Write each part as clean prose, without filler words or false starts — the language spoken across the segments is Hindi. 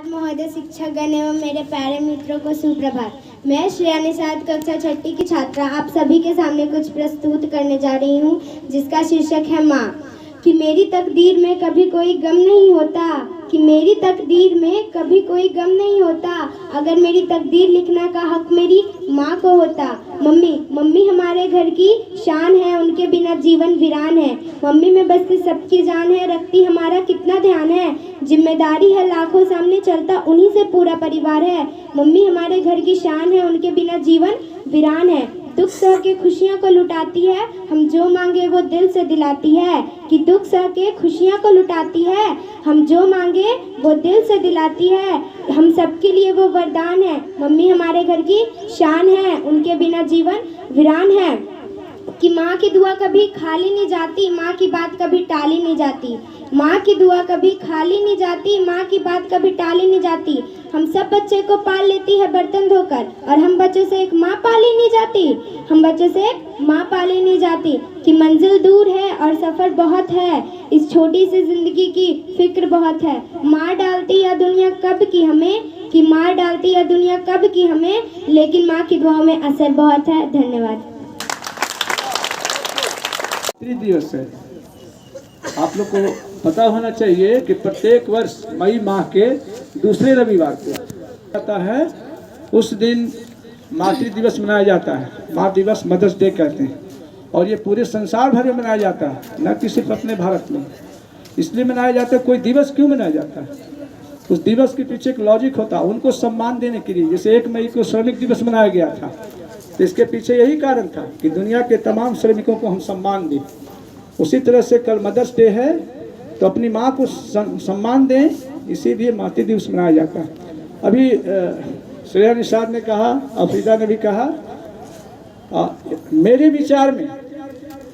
महोदय, शिक्षकगण एवं मेरे प्यारे मित्रों को सुप्रभात। मैं श्रेया निषाद कक्षा 6ठी की छात्रा आप सभी के सामने कुछ प्रस्तुत करने जा रही हूँ, जिसका शीर्षक है माँ। कि मेरी तकदीर में कभी कोई गम नहीं होता, कि मेरी तकदीर में कभी कोई गम नहीं होता। अगर मेरी तकदीर लिखना का हक मेरी माँ को होता। मम्मी हमारे घर की शान है, उनके बिना जीवन वीरान है। मम्मी में बसती सबकी जान है, रखती हमारा कितना ध्यान है। जिम्मेदारी है लाखों सामने, चलता उन्हीं से पूरा परिवार है। मम्मी हमारे घर की शान है, उनके बिना जीवन वीरान है। दुख सह के खुशियाँ को लुटाती है, हम जो मांगे वो दिल से दिलाती है। कि दुख सह के खुशियाँ को लुटाती है, हम जो मांगे वो दिल से दिलाती है। हम सबके लिए वो वरदान है। मम्मी हमारे घर की शान है, उनके बिना जीवन वीरान है। कि माँ की दुआ कभी खाली नहीं जाती, माँ की बात कभी टाली नहीं जाती। माँ की दुआ कभी खाली नहीं जाती, माँ की बात कभी टाली नहीं जाती। हम सब बच्चे को पाल लेती है बर्तन धोकर, और हम बच्चों से एक माँ पाली नहीं जाती। हम बच्चों से एक माँ पाली नहीं जाती। कि मंजिल दूर है और सफ़र बहुत है, इस छोटी सी जिंदगी की फिक्र बहुत है। माँ डालती या दुनिया कब की हमें, कि माँ डालती या दुनिया कब की हमें, लेकिन माँ की दुआओं में असर बहुत है। धन्यवाद। दिवस है। आप लोग को पता होना चाहिए कि प्रत्येक वर्ष मई माह के दूसरे रविवार को आता है, उस दिन मातृ दिवस मनाया जाता है। माँ दिवस मदर्स डे कहते हैं, और ये पूरे संसार भर में मनाया जाता है, न कि सिर्फ अपने भारत में। इसलिए मनाया जाता है। कोई दिवस क्यों मनाया जाता है? उस दिवस के पीछे एक लॉजिक होता है, उनको सम्मान देने के लिए। जैसे 1 मई को श्रमिक दिवस मनाया गया था, तो इसके पीछे यही कारण था कि दुनिया के तमाम श्रमिकों को हम सम्मान दें। उसी तरह से कल मदर्स डे है, तो अपनी माँ को सम्मान दें, इसीलिए मातृ दिवस मनाया जाता है। अभी श्रेया निषाद ने कहा, अफरीदा ने भी कहा, मेरे विचार में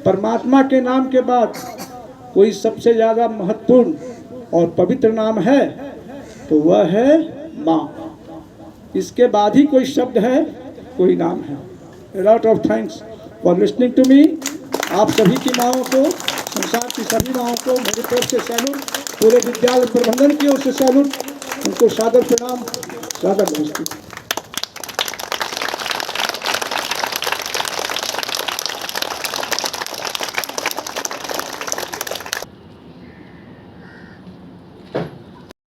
परमात्मा के नाम के बाद कोई सबसे ज़्यादा महत्वपूर्ण और पवित्र नाम है तो वह है माँ। इसके बाद ही कोई शब्द है, कोई नाम है। Lot of thanks for listening to me. आप सभी की माँओं को, संसार की सभी माँओं को मेरी तरफ से सैल्यूट, पूरे विद्यालय प्रबंधन की ओर से सैल्यूट, उनको सादर प्रणाम, सादर नमस्ते।